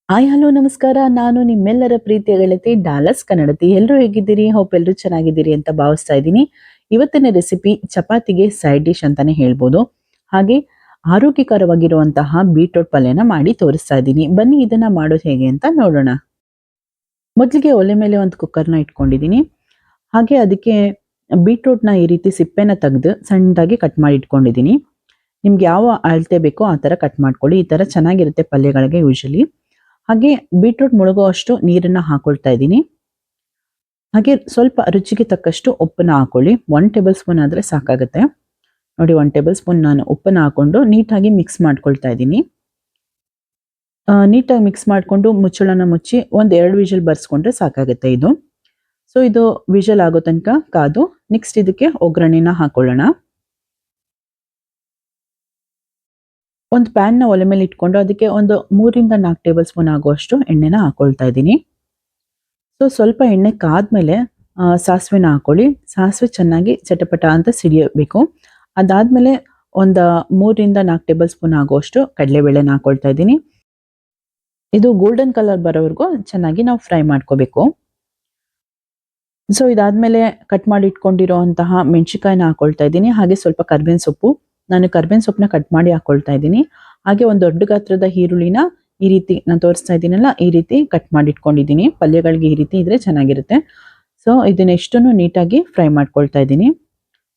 Hi hello ನಮಸ್ಕಾರ. ನಾನು ನಿಮ್ಮೆಲ್ಲರ ಪ್ರೀತಿಯ ಗೆಳತಿ ಡಾಲಸ್ ಕನ್ನಡತಿ. ಎಲ್ಲರೂ ಹೇಗಿದ್ದೀರಿ? ಹೋಪ್ ಎಲ್ಲರೂ ಚೆನ್ನಾಗಿದ್ದೀರಿ ಅಂತ ಭಾವಿಸ್ತಾ ಇದ್ದೀನಿ. ಇವತ್ತಿನ ರೆಸಿಪಿ ಚಪಾತಿಗೆ ಸೈಡ್ ಡಿಶ್ ಅಂತಾನೆ ಹೇಳ್ಬೋದು. ಹಾಗೆ ಆರೋಗ್ಯಕರವಾಗಿರುವಂತಹ ಬೀಟ್ರೋಟ್ ಪಲ್ಯನ ಮಾಡಿ ತೋರಿಸ್ತಾ ಇದ್ದೀನಿ. ಬನ್ನಿ ಇದನ್ನ ಮಾಡೋದು ಹೇಗೆ ಅಂತ ನೋಡೋಣ. ಮೊದಲಿಗೆ ಒಲೆ ಮೇಲೆ ಒಂದು ಕುಕ್ಕರ್ನ ಇಟ್ಕೊಂಡಿದ್ದೀನಿ. ಹಾಗೆ ಅದಕ್ಕೆ ಬೀಟ್ರೂಟ್ನ ಈ ರೀತಿ ಸಿಪ್ಪೆನ ತೆಗೆದು ಸಣ್ಣದಾಗಿ ಕಟ್ ಮಾಡಿ ಇಟ್ಕೊಂಡಿದ್ದೀನಿ. ನಿಮ್ಗೆ ಯಾವ ಅಳತೆ ಬೇಕೋ ಆ ಥರ ಕಟ್ ಮಾಡ್ಕೊಳ್ಳಿ. ಈ ಥರ ಚೆನ್ನಾಗಿರುತ್ತೆ ಪಲ್ಯಗಳಿಗೆ ಯೂಶಲಿ. ಹಾಗೆ ಬೀಟ್ರೂಟ್ ಮುಳುಗುವಷ್ಟು ನೀರನ್ನ ಹಾಕೊಳ್ತಾ ಇದ್ದೀನಿ. ಹಾಗೆ ಸ್ವಲ್ಪ ರುಚಿಗೆ ತಕ್ಕಷ್ಟು ಉಪ್ಪನ್ನ ಹಾಕೊಳ್ಳಿ. 1 ಟೇಬಲ್ ಸ್ಪೂನ್ ಆದರೆ ಸಾಕಾಗುತ್ತೆ. ನೋಡಿ 1 ಟೇಬಲ್ ಸ್ಪೂನ್ ನಾನು ಉಪ್ಪನ್ನ ಹಾಕೊಂಡು ನೀಟಾಗಿ ಮಿಕ್ಸ್ ಮಾಡ್ಕೊಳ್ತಾ ಇದ್ದೀನಿ. ನೀಟಾಗಿ ಮಿಕ್ಸ್ ಮಾಡಿಕೊಂಡು ಮುಚ್ಚಳನ ಮುಚ್ಚಿ ಒಂದು 2 ವಿಷಲ್ ಬರ್ಸ್ಕೊಂಡ್ರೆ ಸಾಕಾಗುತ್ತೆ ಇದು. ಸೊ ಇದು ವಿಷಲ್ ಆಗೋ ತನಕ ಕಾದು ನೆಕ್ಸ್ಟ್ ಇದಕ್ಕೆ ಒಗ್ಗರಣೆನ ಹಾಕೊಳ್ಳೋಣ. ಒಂದು ಪ್ಯಾನ್ನ ಒಲೆ ಮೇಲೆ ಇಟ್ಕೊಂಡು ಅದಕ್ಕೆ ಒಂದು 3ರಿಂದ 4 ಟೇಬಲ್ ಸ್ಪೂನ್ ಆಗುವಷ್ಟು ಎಣ್ಣೆನ ಹಾಕೊಳ್ತಾ ಇದ್ದೀನಿ. ಸೊ ಸ್ವಲ್ಪ ಎಣ್ಣೆ ಕಾದ್ಮೇಲೆ ಸಾಸಿವೆನ ಹಾಕೊಳ್ಳಿ. ಸಾಸಿವೆ ಚೆನ್ನಾಗಿ ಚಟಪಟ ಅಂತ ಸಿಡಿಯಬೇಕು. ಅದಾದ್ಮೇಲೆ ಒಂದು 3ರಿಂದ 4 ಟೇಬಲ್ ಸ್ಪೂನ್ ಆಗುವಷ್ಟು ಕಡಲೆಬೇಳೆನ ಹಾಕೊಳ್ತಾ ಇದ್ದೀನಿ. ಇದು ಗೋಲ್ಡನ್ ಕಲರ್ ಬರೋವರೆಗೂ ಚೆನ್ನಾಗಿ ನಾವು ಫ್ರೈ ಮಾಡ್ಕೋಬೇಕು. ಸೊ ಇದಾದ್ಮೇಲೆ ಕಟ್ ಮಾಡಿ ಇಟ್ಕೊಂಡಿರೋ ಅಂತಹ ಮೆಣಸಿನಕಾಯಿನ ಹಾಕೊಳ್ತಾ ಇದ್ದೀನಿ. ಹಾಗೆ ಸ್ವಲ್ಪ ಕರ್ಬೇವಿನ ಸೊಪ್ಪು, ನಾನು ಕರ್ಬೇವಿನ ಸೊಪ್ಪನ್ನ ಕಟ್ ಮಾಡಿ ಹಾಕೊಳ್ತಾ ಇದ್ದೀನಿ. ಹಾಗೆ ಒಂದು ದೊಡ್ಡ ಗಾತ್ರದ ಈರುಳ್ಳಿನ ಈ ರೀತಿ ನಾನು ತೋರಿಸ್ತಾ ಇದ್ದೀನಲ್ಲ ಈ ರೀತಿ ಕಟ್ ಮಾಡಿ ಇಟ್ಕೊಂಡಿದ್ದೀನಿ. ಪಲ್ಯಗಳಿಗೆ ಈ ರೀತಿ ಇದ್ರೆ ಚೆನ್ನಾಗಿರುತ್ತೆ. ಸೊ ಇದನ್ನೆಷ್ಟನ್ನು ನೀಟಾಗಿ ಫ್ರೈ ಮಾಡ್ಕೊಳ್ತಾ ಇದ್ದೀನಿ.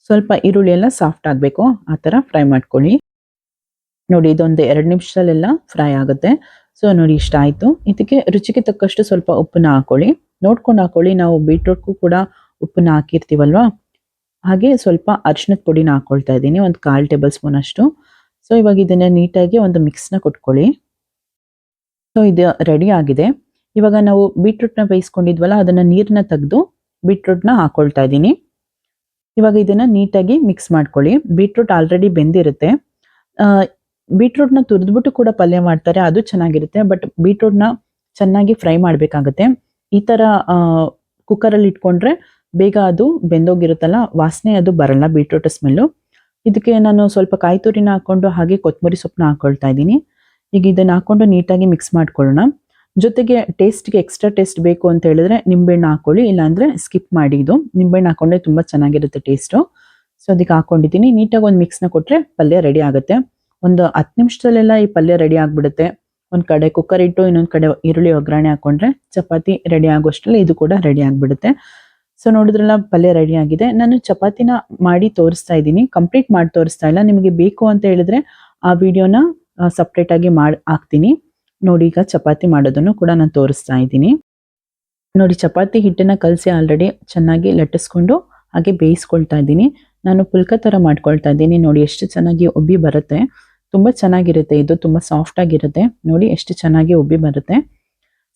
ಸ್ವಲ್ಪ ಈರುಳ್ಳಿ ಎಲ್ಲ ಸಾಫ್ಟ್ ಆಗಬೇಕು, ಆ ಥರ ಫ್ರೈ ಮಾಡ್ಕೊಳ್ಳಿ. ನೋಡಿ ಇದೊಂದು 2 ನಿಮಿಷದಲ್ಲೆಲ್ಲ ಫ್ರೈ ಆಗುತ್ತೆ. ಸೊ ನೋಡಿ ಇಷ್ಟ ಆಯಿತು. ಇದಕ್ಕೆ ರುಚಿಗೆ ತಕ್ಕಷ್ಟು ಸ್ವಲ್ಪ ಉಪ್ಪನ್ನ ಹಾಕೊಳ್ಳಿ. ನೋಡ್ಕೊಂಡು ಹಾಕೊಳ್ಳಿ. ನಾವು ಬೀಟ್ರೂಟ್ಗೂ ಕೂಡ ಉಪ್ಪನ್ನ ಹಾಕಿರ್ತೀವಲ್ವಾ. ಹಾಗೆ ಸ್ವಲ್ಪ ಅರಿಶಿಣದ ಪುಡಿನ ಹಾಕೊಳ್ತಾ ಇದ್ದೀನಿ, ಒಂದು 1/4 ಟೇಬಲ್ ಸ್ಪೂನ್ ಅಷ್ಟು. ಸೊ ಇವಾಗ ಇದನ್ನ ನೀಟಾಗಿ ಒಂದು ಮಿಕ್ಸ್ನ ಕೊಟ್ಕೊಳ್ಳಿ. ಸೊ ಇದು ರೆಡಿ ಆಗಿದೆ. ಇವಾಗ ನಾವು ಬೀಟ್ರೂಟ್ನ ಬೇಯಿಸ್ಕೊಂಡಿದ್ವಲ್ಲ ಅದನ್ನ ನೀರನ್ನ ತೆಗೆದು ಬೀಟ್ರೂಟ್ನ ಹಾಕೊಳ್ತಾ ಇದ್ದೀನಿ. ಇವಾಗ ಇದನ್ನ ನೀಟಾಗಿ ಮಿಕ್ಸ್ ಮಾಡ್ಕೊಳ್ಳಿ. Beetroot already ಬೆಂದಿರುತ್ತೆ. ಬೀಟ್ರೂಟ್ನ ತುರಿದ್ಬಿಟ್ಟು ಕೂಡ ಪಲ್ಯ ಮಾಡ್ತಾರೆ, ಅದು ಚೆನ್ನಾಗಿರುತ್ತೆ. ಬಟ್ ಬೀಟ್ರೂಟ್ನ ಚೆನ್ನಾಗಿ ಫ್ರೈ ಮಾಡಬೇಕಾಗುತ್ತೆ. ಈ ಥರ ಕುಕ್ಕರಲ್ಲಿ ಇಟ್ಕೊಂಡ್ರೆ ಬೇಗ ಅದು ಬೆಂದೋಗಿರುತ್ತಲ್ಲ, ವಾಸನೆ ಅದು ಬರಲ್ಲ, ಬೀಟ್ರೂಟ್ ಸ್ಮೆಲ್ಲು. ಇದಕ್ಕೆ ನಾನು ಸ್ವಲ್ಪ ಕಾಯಿ ತುರಿನ ಹಾಕ್ಕೊಂಡು ಹಾಗೆ ಕೊತ್ತಂಬರಿ ಸೊಪ್ಪನ್ನ ಹಾಕೊಳ್ತಾ ಇದ್ದೀನಿ. ಈಗ ಇದನ್ನು ಹಾಕ್ಕೊಂಡು ನೀಟಾಗಿ ಮಿಕ್ಸ್ ಮಾಡ್ಕೊಳ್ಳೋಣ. ಜೊತೆಗೆ ಟೇಸ್ಟ್ಗೆ ಎಕ್ಸ್ಟ್ರಾ ಟೇಸ್ಟ್ ಬೇಕು ಅಂತ ಹೇಳಿದ್ರೆ ನಿಂಬೆಹಣ್ಣು ಹಾಕೊಳ್ಳಿ, ಇಲ್ಲಾಂದರೆ ಸ್ಕಿಪ್ ಮಾಡಿ. ಇದು ನಿಂಬೆಹಣ್ಣು ಹಾಕೊಂಡ್ರೆ ತುಂಬ ಚೆನ್ನಾಗಿರುತ್ತೆ ಟೇಸ್ಟು. ಸೊ ಅದಕ್ಕೆ ಹಾಕ್ಕೊಂಡಿದ್ದೀನಿ. ನೀಟಾಗಿ ಒಂದು ಮಿಕ್ಸ್ನ ಕೊಟ್ಟರೆ ಪಲ್ಯ ರೆಡಿ ಆಗುತ್ತೆ. ಒಂದು 10 ನಿಮಿಷದಲ್ಲೆಲ್ಲ ಈ ಪಲ್ಯ ರೆಡಿ ಆಗಿಬಿಡುತ್ತೆ. ಒಂದು ಕಡೆ ಕುಕ್ಕರ್ ಇಟ್ಟು ಇನ್ನೊಂದು ಕಡೆ ಈರುಳ್ಳಿ ಒಗ್ಗರಣೆ ಹಾಕೊಂಡ್ರೆ ಚಪಾತಿ ರೆಡಿ ಆಗೋಷ್ಟರಲ್ಲಿ ಇದು ಕೂಡ ರೆಡಿ ಆಗಿಬಿಡುತ್ತೆ. ಸೊ ನೋಡಿದ್ರಲ್ಲ ಪಲ್ಯ ರೆಡಿ ಆಗಿದೆ. ನಾನು ಚಪಾತಿನ ಮಾಡಿ ತೋರಿಸ್ತಾ ಇದ್ದೀನಿ, ಕಂಪ್ಲೀಟ್ ಮಾಡಿ ತೋರಿಸ್ತಾ ಇಲ್ಲ. ನಿಮಗೆ ಬೇಕು ಅಂತ ಹೇಳಿದ್ರೆ ಆ ವಿಡಿಯೋನ ಸಪ್ರೇಟಾಗಿ ಮಾಡಿ ಹಾಕ್ತೀನಿ. ನೋಡಿ ಈಗ ಚಪಾತಿ ಮಾಡೋದನ್ನು ಕೂಡ ನಾನು ತೋರಿಸ್ತಾ ಇದ್ದೀನಿ. ನೋಡಿ ಚಪಾತಿ ಹಿಟ್ಟನ್ನು ಕಲಸಿ ಆಲ್ರೆಡಿ ಚೆನ್ನಾಗಿ ಲಟ್ಟಿಸ್ಕೊಂಡು ಹಾಗೆ ಬೇಯಿಸ್ಕೊಳ್ತಾ ಇದ್ದೀನಿ. ನಾನು ಪುಲ್ಕ ಥರ ಮಾಡ್ಕೊಳ್ತಾ ಇದ್ದೀನಿ. ನೋಡಿ ಎಷ್ಟು ಚೆನ್ನಾಗಿ ಉಬ್ಬಿ ಬರುತ್ತೆ. ತುಂಬ ಚೆನ್ನಾಗಿರುತ್ತೆ ಇದು, ತುಂಬ ಸಾಫ್ಟ್ ಆಗಿರುತ್ತೆ. ನೋಡಿ ಎಷ್ಟು ಚೆನ್ನಾಗಿ ಉಬ್ಬಿ ಬರುತ್ತೆ.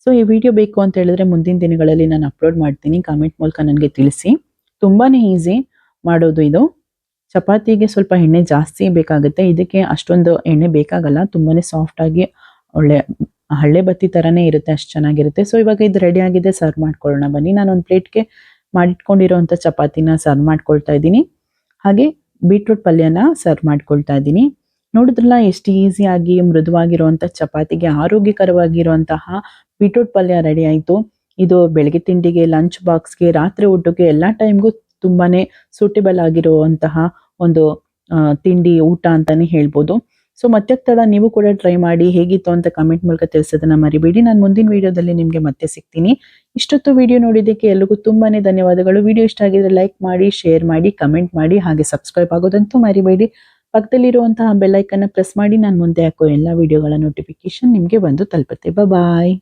ಸೊ ಈ ವಿಡಿಯೋ ಬೇಕು ಅಂತ ಹೇಳಿದ್ರೆ ಮುಂದಿನ ದಿನಗಳಲ್ಲಿ ನಾನು ಅಪ್ಲೋಡ್ ಮಾಡ್ತೀನಿ. ಕಾಮೆಂಟ್ ಮೂಲಕ ನನಗೆ ತಿಳಿಸಿ. ತುಂಬಾ ಈಸಿ ಮಾಡೋದು ಇದು. ಚಪಾತಿಗೆ ಸ್ವಲ್ಪ ಎಣ್ಣೆ ಜಾಸ್ತಿ ಬೇಕಾಗುತ್ತೆ, ಇದಕ್ಕೆ ಅಷ್ಟೊಂದು ಎಣ್ಣೆ ಬೇಕಾಗಲ್ಲ. ತುಂಬಾ ಸಾಫ್ಟಾಗಿ ಒಳ್ಳೆ ಹಳ್ಳೆ ಬತ್ತಿ ಥರನೇ ಇರುತ್ತೆ, ಅಷ್ಟು ಚೆನ್ನಾಗಿರುತ್ತೆ. ಸೊ ಇವಾಗ ಇದು ರೆಡಿ ಆಗಿದೆ, ಸರ್ವ್ ಮಾಡ್ಕೊಳ್ಳೋಣ ಬನ್ನಿ. ನಾನು ಒಂದು ಪ್ಲೇಟ್ಗೆ ಮಾಡಿಟ್ಕೊಂಡಿರೋಂಥ ಚಪಾತಿನ ಸರ್ವ್ ಮಾಡ್ಕೊಳ್ತಾ ಇದ್ದೀನಿ. ಹಾಗೆ ಬೀಟ್ರೂಟ್ ಪಲ್ಯನ ಸರ್ವ್ ಮಾಡ್ಕೊಳ್ತಾ ಇದ್ದೀನಿ. ನೋಡಿದ್ರಲ್ಲ ಎಷ್ಟು ಈಸಿಯಾಗಿ ಮೃದುವಾಗಿರುವಂಥ ಚಪಾತಿಗೆ ಆರೋಗ್ಯಕರವಾಗಿರುವಂತಹ ಬೀಟ್ರೂಟ್ ಪಲ್ಯ ರೆಡಿ ಆಯಿತು. ಇದು ಬೆಳಗ್ಗೆ ತಿಂಡಿಗೆ, ಲಂಚ್ ಬಾಕ್ಸ್ಗೆ, ರಾತ್ರಿ ಊಟಕ್ಕೆ ಎಲ್ಲ ಟೈಮ್ಗೂ ತುಂಬಾ ಸೂಟೇಬಲ್ ಆಗಿರುವಂತಹ ಒಂದು ತಿಂಡಿ ಊಟ ಅಂತಲೇ ಹೇಳ್ಬೋದು. ಸೊ ಮತ್ತೆ ತಡ ನೀವು ಕೂಡ ಟ್ರೈ ಮಾಡಿ, ಹೇಗಿತ್ತು ಅಂತ ಕಮೆಂಟ್ ಮೂಲಕ ತಿಳಿಸೋದನ್ನ ಮರಿಬೇಡಿ. ನಾನು ಮುಂದಿನ ವಿಡಿಯೋದಲ್ಲಿ ನಿಮಗೆ ಮತ್ತೆ ಸಿಗ್ತೀನಿ. ಇಷ್ಟೊತ್ತು ವಿಡಿಯೋ ನೋಡಿದ್ದಕ್ಕೆ ಎಲ್ರಿಗೂ ತುಂಬಾ ಧನ್ಯವಾದಗಳು. ವಿಡಿಯೋ ಇಷ್ಟ ಆಗಿದ್ರೆ ಲೈಕ್ ಮಾಡಿ, ಶೇರ್ ಮಾಡಿ, ಕಮೆಂಟ್ ಮಾಡಿ, ಹಾಗೆ ಸಬ್ಸ್ಕ್ರೈಬ್ ಆಗೋದಂತೂ ಮರಿಬೇಡಿ. ಪಕ್ಕದಲ್ಲಿರುವಂತಹ ಬೆಲ್ ಐಕನ್ನ ಪ್ರೆಸ್ ಮಾಡಿ. ನಾನು ಮುಂದೆ ಹಾಕೋ ಎಲ್ಲ ವಿಡಿಯೋಗಳ ನೋಟಿಫಿಕೇಶನ್ ನಿಮಗೆ ಬಂದು ತಲುಪುತ್ತೆ. ಬಾಯ್.